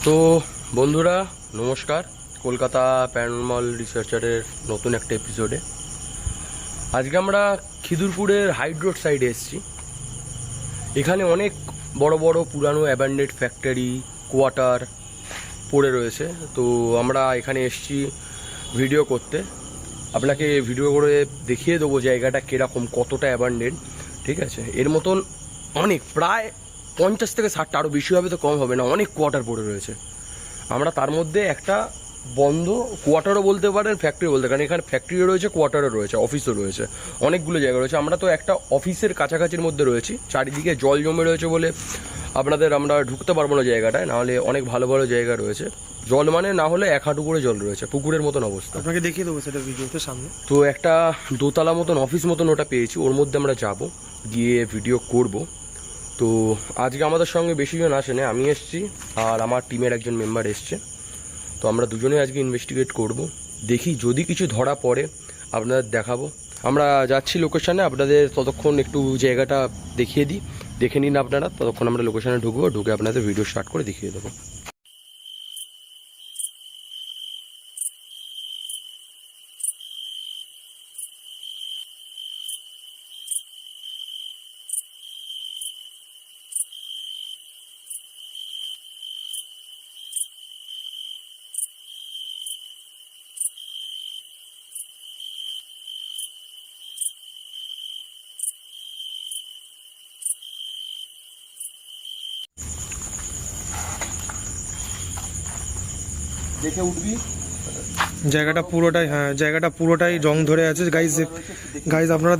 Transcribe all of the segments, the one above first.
তো বন্ধুরা নমস্কার, কলকাতা প্যারানর্মাল রিসার্চারের নতুন একটা এপিসোডে আজকে আমরা খিদুরপুরের হাইড রোড সাইডে এসেছি। এখানে অনেক বড় বড় পুরানো অ্যাবান্ডেড ফ্যাক্টরি কোয়ার্টার পড়ে রয়েছে। তো আমরা এখানে এসেছি ভিডিও করতে, আপনাকে ভিডিও করে দেখিয়ে দেবো জায়গাটা কীরকম, কতটা অ্যাবান্ডেড। ঠিক আছে, এর মতন অনেক প্রায় 50 থেকে 60টা, আরও বেশি হবে তো কম হবে না, অনেক কোয়ার্টার পড়ে রয়েছে। আমরা তার মধ্যে একটা বন্ধ কোয়ার্টারও বলতে পারেন, ফ্যাক্টরি বলতে, কারণ এখানে ফ্যাক্টরিও রয়েছে, কোয়ার্টারও রয়েছে, অফিসও রয়েছে, অনেকগুলো জায়গা রয়েছে। আমরা তো একটা অফিসের কাছাকাছির মধ্যে রয়েছি, চারিদিকে জল জমে রয়েছে বলে আমরা ঢুকতে পারবো না জায়গাটায়, নাহলে অনেক ভালো ভালো জায়গা রয়েছে। জল মানে না হলে 1 হাঁটু করে জল রয়েছে, পুকুরের মতন অবস্থা। আপনাকে দেখিয়ে দেবো সেটা ভিডিওতে সামনে। তো একটা দোতলা মতন অফিস মতন ওটা পেয়েছি, ওর মধ্যে আমরা যাব, গিয়ে ভিডিও করব। তো আজকে আমাদের সঙ্গে বেশি জন আসেনি, আমি এসেছি আর আমার টিমের একজন মেম্বার এসছে। তো আমরা দুজনেই আজকে ইনভেস্টিগেট করব, দেখি যদি কিছু ধরা পড়ে আপনাদের দেখাবো। আমরা যাচ্ছি লোকেশানে, আপনাদের ততক্ষণ একটু জায়গাটা দেখিয়ে দিই, দেখে নিন আপনারা। ততক্ষণ আমরা লোকেশানে ঢুকবো, ঢুকে আপনাদের ভিডিও স্টার্ট করে দেখিয়ে দেবো। দেখে উঠবি, জায়গাটা পুরোটাই জং ধরে আছে। গাইজ আপনারা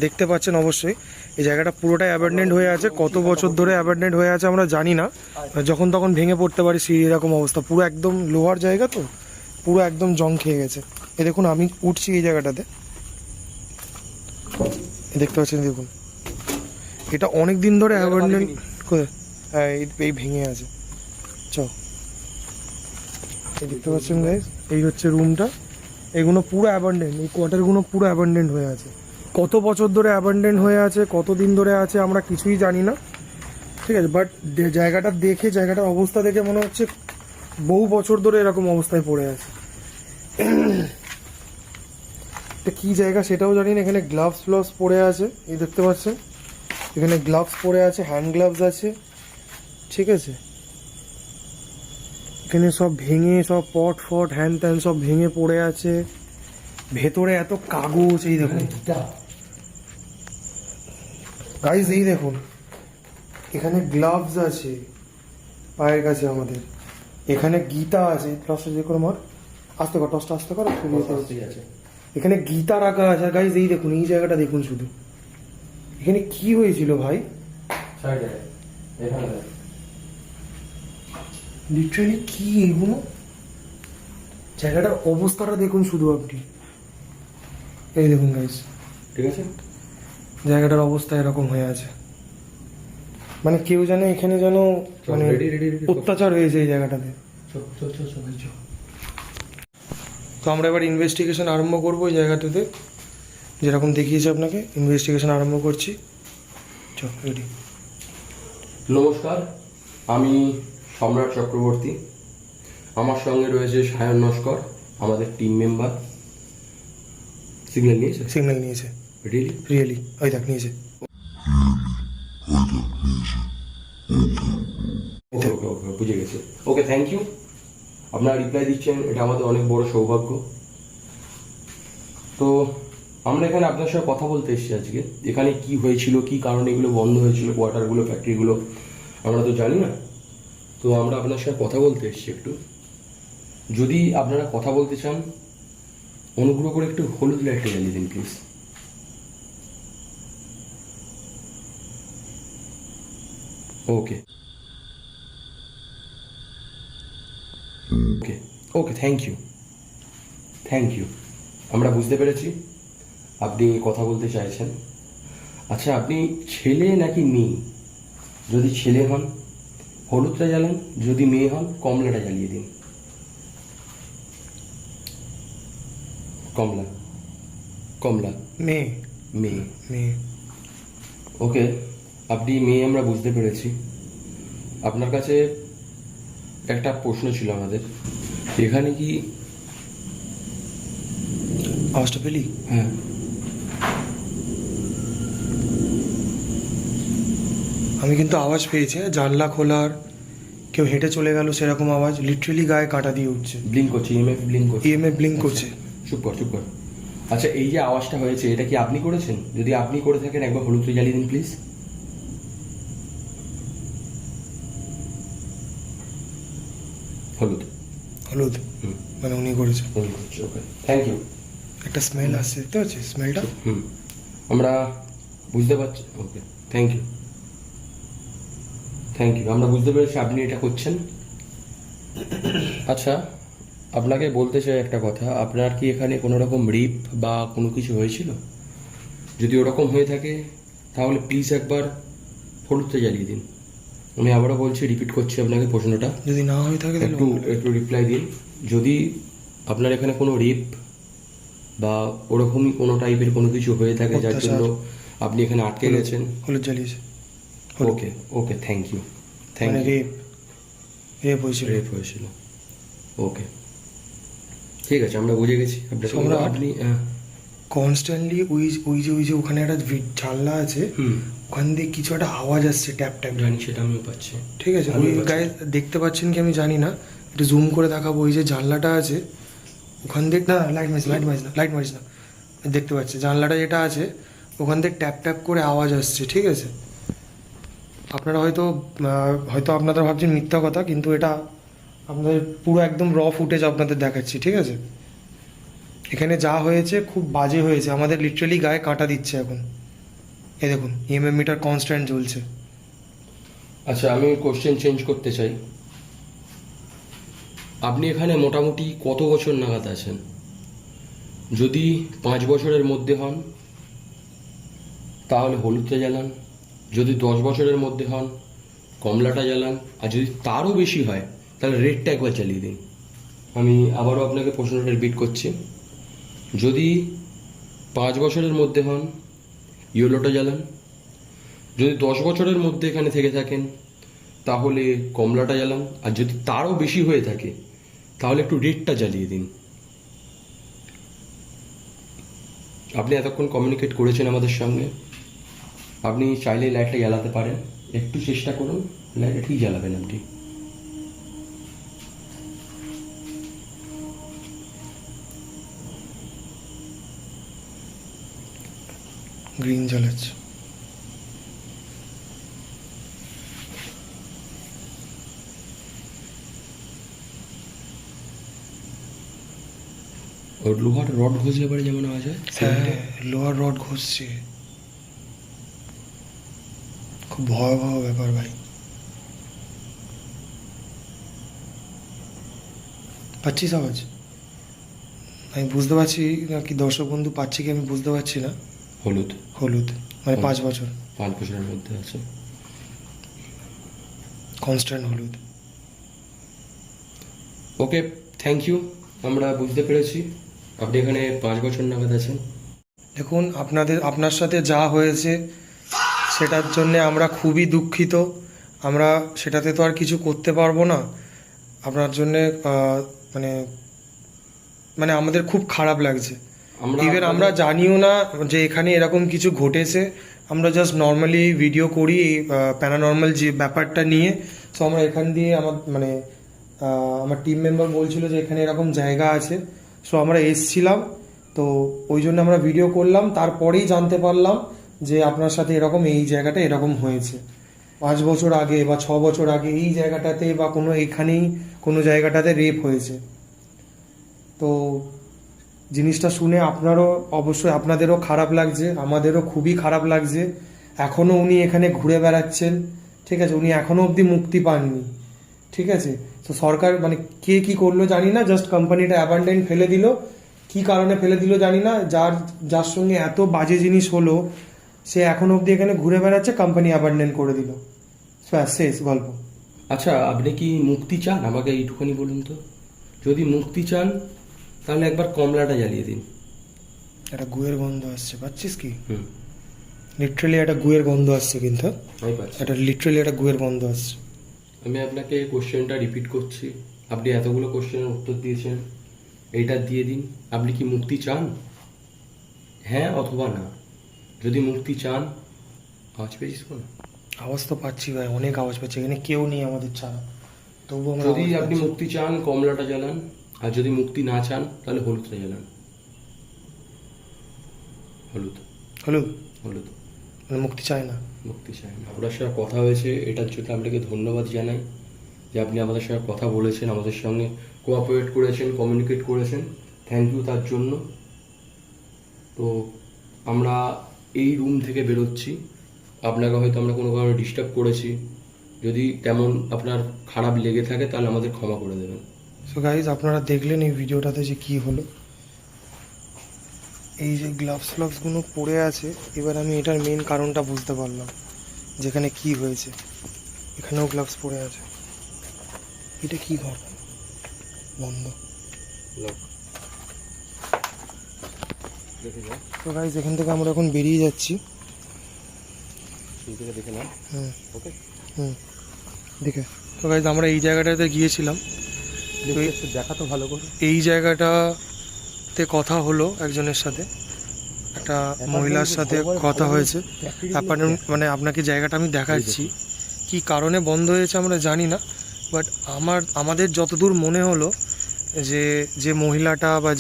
দেখতে পাচ্ছেন অবশ্যই, এই জায়গাটা পুরোটাই অ্যাবান্ডেন্ড হয়ে আছে। কত বছর ধরে অ্যাবান্ডেন্ড হয়ে আছে আমরা জানি না, যখন তখন ভেঙে পড়তে পারি, সেই এরকম অবস্থা। পুরো একদম লোহার জায়গা, তো পুরো একদম জং খেয়ে গেছে। এই দেখুন, আমি উঠছি এই জায়গাটাতে, দেখতে পাচ্ছেন, দেখুন এটা অনেক দিন ধরে অ্যাবান্ডেন্ড। হ্যাঁ, এই ভেঙে আছে। দেখতে পাচ্ছেন গাইস, এই হচ্ছে রুমটা। এগুলো পুরো অ্যাবান্ডেন্ট, এই কোয়ার্টারগুলো পুরো অ্যাবান্ডেন্ট হয়ে আছে। কত বছর ধরে অ্যাবান্ডেন্ট হয়ে আছে, কত দিন ধরে আছে আমরা কিছুই জানি না, ঠিক আছে। বাট জায়গাটার অবস্থা দেখে মনে হচ্ছে বহু বছর ধরে এরকম অবস্থায় পড়ে আছে। এটা কি জায়গা সেটাও জানি না। এখানে গ্লাভস পরে আছে, এই দেখতে পাচ্ছেন, এখানে গ্লাভস পরে আছে, হ্যান্ড গ্লাভস আছে, ঠিক আছে। এখানে সব ভেঙে, সব পট হ্যান ত্যান সব ভেঙে পড়ে আছে। ভেতরে এত কাগজ, এই দেখুন গাইজ, এই দেখুন এখানে গ্লাভস আছে পায়ের কাছে আমাদের, এখানে গীতা আছে। টসটা যে করে মার, আস্তে কর, টসটা আস্তে কর, আছে। এখানে গীতা রাখা আছে গাইজ। এই দেখুন, এই জায়গাটা দেখুন শুধু, এখানে কি হয়েছিল ভাই, লিটারালি কি এগুলো, জায়গাটার অবস্থাটা দেখুন শুধু আপনি। এই দেখুন গাইস, ঠিক আছে, জায়গাটার অবস্থা এরকম হয়ে আছে। মানে কেউ জানে এখানে যেন মানে অত্যাচার হয়েছে এই জায়গাটাতে। তো আমরা এবার ইনভেস্টিগেশন আরম্ভ করবো এই জায়গাটাতে, যেরকম দেখিয়েছি আপনাকে। ইনভেস্টিগেশন আরম্ভ করছি, রেডি। নমস্কার, আমি সম্রাট চক্রবর্তী, আমার সঙ্গে রয়েছে সায়ন নস্কর, আমাদের টিম মেম্বার। সিগন্যাল নিয়েছে রিয়েলি ওই দেখ নিয়েছে। ওকে বুঝে গেছে। ওকে, থ্যাংক ইউ, আপনারা রিপ্লাই দিচ্ছেন, এটা আমাদের অনেক বড় সৌভাগ্য। তো আমরা এখানে আপনার সঙ্গে কথা বলতে এসেছি আজকে। এখানে কি হয়েছিল, কি কারণে এগুলো বন্ধ হয়েছিল, কোয়ার্টারগুলো, ফ্যাক্টরিগুলো, আমরা তো জানি না। তো আমরা আপনার সঙ্গে কথা বলতে এসেছি একটু। যদি আপনারা কথা বলতে চান, অনুগ্রহ করে একটু হলুদ লাইটটা জ্বালিয়ে দিন please. Okay okay okay, thank you. আমরা বুঝতে পেরেছি আপনি কথা বলতে চাইছেন। আচ্ছা, আপনি ছেলে নাকি মেয়ে? যদি ছেলে হন হলুদটা জ্বালান, যদি মেয়ে হন কমলাটা জ্বালিয়ে দিন। কমলা মেয়ে। ওকে, আপনি মেয়ে, আমরা বুঝতে পেরেছি। আপনার কাছে একটা প্রশ্ন ছিল আমাদের, এখানে কি আওয়াজটা পেলি? হ্যাঁ আমি কিন্তু আওয়াজ পেয়েছি, জানলা খোলার, কেউ হেঁটে চলে গেল সেরকম আওয়াজ, লিটারেলি গায়ে কাঁটা দিয়ে উঠছে। ব্লিঙ্ক করছে, ইএমএফ ব্লিঙ্ক করছে। ইএমএফ ব্লিঙ্ক করছে। চুপ কর চুপ কর। আচ্ছা, এই যে আওয়াজটা হয়েছে এটা কি আপনি করেছেন? যদি আপনি করে থাকেন একবার হলুদটা জ্বালিয়ে দিন প্লিজ। হলুদ হলুদ হুম মানে উনি করেছে। হলুদ করছে, ওকে থ্যাংক ইউ। একটা স্মেল আসছে, দেখতে পাচ্ছি স্মেলটা? হুম আমরা বুঝতে পারছি, okay thank you thank you, আমরা বুঝতে পেরেছি আপনি এটা করছেন। আচ্ছা, আপনাকে বলতে চাই একটা কথা, আপনার কি এখানে কোনো রকম রিপ বা কোনো কিছু হয়েছিল? যদি ওরকম হয়ে থাকে তাহলে প্লিজ একবার হলুদটা জ্বালিয়ে দিন। আমি আবারও বলছি, রিপিট করছি আপনাকে প্রশ্নটা, যদি না হয়ে থাকে তাহলে একটু একটু রিপ্লাই দিন। যদি আপনার এখানে কোনো রিপ বা ওরকমই কোনো টাইপের কোনো কিছু হয়ে থাকে যার অত্যাচার। জন্য আপনি এখানে আটকে গেছেন, হলুদ জ্বালিয়েছে। ওকে ওকে থ্যাংক ইউ থ্যাংক মানে ইউ। রেপ হয়েছিল। রেপ হয়েছিল, ওকে ঠিক আছে, আমরা বুঝে গেছি। সম্রাট। আপনি কনস্ট্যান্টলি ওই যে ওখানে একটা জানলা আছে, হুম ওখান দিয়ে কিছু একটা আওয়াজ আসছে, ট্যাপ ট্যাপ। জানি, সেটা আমিও পাচ্ছি। ঠিক আছে, আমিও ওই পাচ্ছি। গায়ে দেখতে পাচ্ছেন কি আমি জানি না, একটু জুম করে দেখাবো। ওই যে জানলাটা আছে ওখান থেকে, না লাইট মারিস না, দেখতে পাচ্ছি জানলাটা যেটা আছে ওখান থেকে ট্যাপ ট্যাপ করে আওয়াজ আসছে। ঠিক আছে, আপনারা হয়তো আপনারা ভাবছেন মিথ্যা কথা, কিন্তু এটা আপনাদের পুরো একদম র ফুটেজ আপনাদের দেখাচ্ছি। ঠিক আছে, এখানে যা হয়েছে খুব বাজে হয়েছে, আমাদের লিটারালি গায়ে কাঁটা দিচ্ছে এখন। এই দেখুন, ইএমএম মিটার কনস্ট্যান্ট জ্বলছে। আচ্ছা, আমি কোশ্চেন চেঞ্জ করতে চাই। আপনি এখানে মোটামুটি কত বছর নাগাদ আছেন? যদি 5 বছরের মধ্যে হন তাহলে হলুদটা জ্বালান, যদি 10 বছরের মধ্যে হন কমলাটা জ্বালান, আর যদি তারও বেশি হয় তাহলে রেডটা একবার জ্বালিয়ে দিন। আমি আবারও আপনাকে প্রশ্নটা রিপিট করছি, যদি 5 বছরের মধ্যে হন ইয়েলোটা জ্বালান, যদি 10 বছরের মধ্যে এখানে থেকে থাকেন তাহলে কমলাটা জ্বালান, আর যদি তারও বেশি হয়ে থাকে তাহলে একটু রেডটা জ্বালিয়ে দিন। আপনি এতক্ষণ কমিউনিকেট করেছেন আমাদের সঙ্গে, আপনি চাইলে লাইটটা জ্বালাতে পারেন, একটু চেষ্টা করুন, লাইটটা ঠিক জ্বালাবেন আপনি। গ্রিন জ্বালাচ্ছে। ওর লোহার রড ঘষলে পরে যেমন আওয়াজ হয়, হ্যাঁ, লোহার রড ঘষছে। খুব ভয়াবহ ব্যাপার ভাই। পাচ্ছিস আওয়াজ? আমি বুঝতে পারছি না, কি দর্শক বন্ধু পাচ্ছি কি আমি বুঝতে পারছি না। হলুদ হলুদ মানে 5 বছর 5 বছরের মধ্যে আছে, কনস্ট্যান্ট হলুদ। ওকে থ্যাংক ইউ, আমরা বুঝতে পেরেছি আপনি এখানে 5 বছর নাগাদ আছেন। দেখুন, আপনার সাথে যা হয়েছে সেটার জন্যে আমরা খুবই দুঃখিত। আমরা সেটাতে তো আর কিছু করতে পারবো না। আপনার জন্যে মানে মানে আমাদের খুব খারাপ লাগছে। ইভেন আমরা জানিও না যে এখানে এরকম কিছু ঘটেছে। আমরা জাস্ট নর্মালি ভিডিও করি এই প্যারানর্মাল যে ব্যাপারটা নিয়ে। সো আমরা এখান দিয়ে আমার টিম মেম্বার বলছিল যে এখানে এরকম জায়গা আছে, সো আমরা এসছিলাম, তো ওই জন্য আমরা ভিডিও করলাম। তারপরেই জানতে পারলাম যে আপনার সাথে এরকম এই জায়গাটা এরকম হয়েছে 5 বছর আগে বা 6 বছর আগে এই জায়গাটাতে বা এখানেই কোনো জায়গাটাতে রেপ হয়েছে। তো জিনিসটা শুনে অবশ্যই আপনাদেরও খারাপ লাগছে, আমাদেরও খুবই খারাপ লাগছে। এখনও উনি এখানে ঘুরে বেড়াচ্ছেন, ঠিক আছে, উনি এখনও অবধি মুক্তি পাননি। ঠিক আছে, তো সরকার মানে কে কি করলো জানি না, জাস্ট কোম্পানিটা অ্যাবান্ডেন্ট ফেলে দিল। কি কারণে ফেলে দিল জানি না, যার সঙ্গে এত বাজে জিনিস হলো সে এখন অবধি এখানে ঘুরে বেড়াচ্ছে, কোম্পানি অ্যাবান্ডেন্ট করে দিল, শেষ গল্প। আচ্ছা, আপনি কি মুক্তি চান? আমাকে এইটুখানি বলুন তো, যদি মুক্তি চান তাহলে একবার কমলাটা জ্বালিয়ে দিন। একটা গুয়ের গন্ধ আসছে, পাচ্ছিস কি? হুম, লিটারালি একটা গুয়ের গন্ধ আসছে, কিন্তু আমি পাচ্ছি। লিটারালি একটা গুয়ের গন্ধ আসছে। আমি আপনাকে কোশ্চেনটা রিপিট করছি, আপনি এতগুলো কোশ্চেনের উত্তর দিয়েছেন, এইটা দিয়ে দিন। আপনি কি মুক্তি চান? হ্যাঁ অথবা না। যদি মুক্তি চান, আওয়াজ পেয়েছিস কোনো? আওয়াজ তো পাচ্ছি ভাই, অনেক আওয়াজ পাচ্ছি, এখানে কেউ নেই আমাদের ছাড়া, তবুও আমরা যদি আওয়াজ আপনি পাচ্ছি। মুক্তি চান কমলাটা জ্বালান, আর যদি মুক্তি না চান তাহলে হলুদটা জ্বালান। হলুদ। হলুদ হলুদ। মানে মুক্তি চায় না। মুক্তি চাই না। আপনার সাথে কথা হয়েছে, এটার জন্য আপনাকে ধন্যবাদ জানাই যে আপনি আমাদের সঙ্গে কথা বলেছেন, আমাদের সঙ্গে কোঅপারেট করেছেন, কমিউনিকেট করেছেন। থ্যাংক ইউ তার জন্য। তো আমরা এই রুম থেকে বেরোচ্ছি। আপনাকে হয়তো আমরা কোনো কারণে ডিস্টার্ব করেছি, যদি তেমন আপনার খারাপ লেগে থাকে তাহলে আমাদের ক্ষমা করে দেবেন। সো গাইজ, আপনারা দেখলেন এই ভিডিওটাতে যে কি হলো। এই যে গ্লাভসগুলো পড়ে আছে, এবার আমি এটার মেন কারণটা বুঝতে পারলাম, যেখানে কি হয়েছে। এখানেও গ্লাভস পড়ে আছে। এটা কি ঘর? বন্ধ। দেখে যাও, তো গাইজ, এখান থেকে আমরা এখন বেরিয়ে যাচ্ছি। দেখে নাও। হুম ওকে, দেখে। তো গাইজ, আমরা এই জায়গাটাতে গিয়েছিলাম। একটু দেখা তো ভালো করে। এই জায়গাটাতে কথা হলো একজনের সাথে, একটা মহিলার সাথে কথা হয়েছে। মানে আপনাকে জায়গাটা আমি দেখাচ্ছি, কি কারণে বন্ধ হয়েছে আমরা জানি না, বাট আমাদের যতদূর মনে হলো যে যে মহিলাটা বা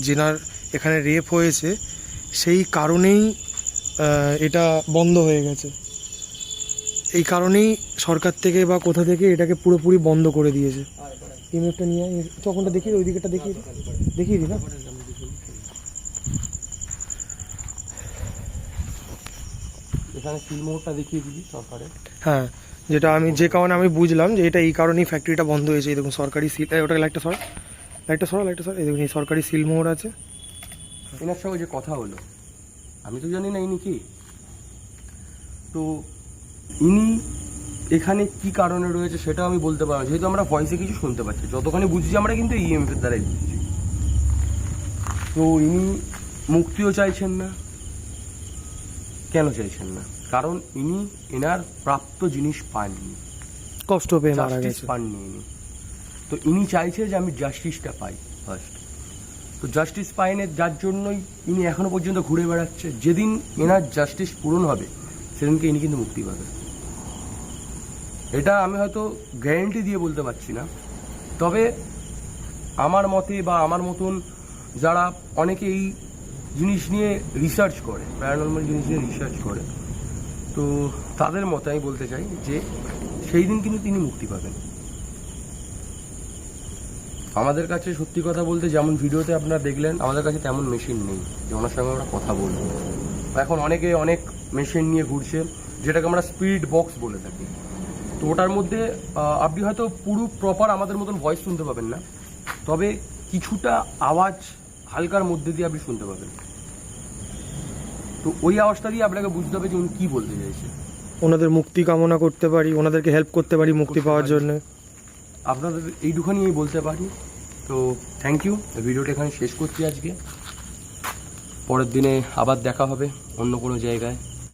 যেনার এখানে রেপ হয়েছে, সেই কারণেই এটা বন্ধ হয়ে গেছে। এই কারণেই সরকার থেকে বা কোথা থেকে এটাকে পুরোপুরি বন্ধ করে দিয়েছে। ইমেজটা নিয়ে তখনটা দেখিয়ে ওই দিকেটা দেখিয়ে দিই না। এখানে সিলমোহরটা দেখিয়ে দিবি সরকারের। হ্যাঁ, যে কারণে আমি বুঝলাম যে এটা এই কারণেই ফ্যাক্টরিটা বন্ধ হয়েছে। এই দেখুন সরকারি সিল, ওটা লাইটটা সর। এই দেখুন এই সরকারি সিলমোহর আছে। এনার সঙ্গে যে কথা হলো, আমি তো জানি না ইনি কি। তো ইনি এখানে কি কারণে রয়েছে সেটা আমি বলতে পারবো, যেহেতু আমরা ভয়েসে কিছু শুনতে পাচ্ছি। যতখানি বুঝছি আমরা কিন্তু ইএমএফ এর দ্বারাই বুঝছি। তো ইনি মুক্তিও চাইছেন না। কেন চাইছেন না? কারণ ইনি এনার প্রাপ্ত জিনিস পাননি, কষ্ট পেয়ে মারা জাস্টিস গেছে। পাননি ইনি। তো ইনি চাইছে যে আমি জাস্টিসটা পাই ফার্স্ট। তো জাস্টিস পাইনি, যার জন্যই ইনি এখনো পর্যন্ত ঘুরে বেড়াচ্ছে। যেদিন এনার জাস্টিস পূরণ হবে সেদিনকে ইনি কিন্তু মুক্তি পাবে। এটা আমি হয়তো গ্যারেন্টি দিয়ে বলতে পারছি না, তবে আমার মতে বা আমার মতন যারা অনেকে এই জিনিস নিয়ে রিসার্চ করে, প্যারানর্মাল জিনিস নিয়ে রিসার্চ করে, তো তাদের মতে আমি বলতে চাই যে সেই দিন কিন্তু তিনি মুক্তি পাবেন। আমাদের কাছে সত্যি কথা বলতে, যেমন ভিডিওতে আপনারা দেখলেন, আমাদের কাছে তেমন মেশিন নেই যে ওনার সঙ্গে আমরা কথা বলবো। এখন অনেকে অনেক মেশিন নিয়ে ঘুরছে, যেটাকে আমরা স্পিরিট বক্স বলে থাকি। তো ওটার মধ্যে আপনি হয়তো পুরো প্রপার আমাদের মতন ভয়েস শুনতে পাবেন না, তবে কিছুটা আওয়াজ হালকার মধ্যে দিয়ে আপনি শুনতে পাবেন। তো ওই আওয়াজটা দিয়ে আপনাকে বুঝতে হবে যে উনি কী বলতে চাইছে। ওনাদের মুক্তি কামনা করতে পারি, ওনাদেরকে হেল্প করতে পারি মুক্তি পাওয়ার জন্য। আপনাদের এইটুখানি আমি বলতে পারি। তো থ্যাংক ইউ। ভিডিওটা এখানে শেষ করছি আজকে। পরের দিনে আবার দেখা হবে অন্য কোনো জায়গায়।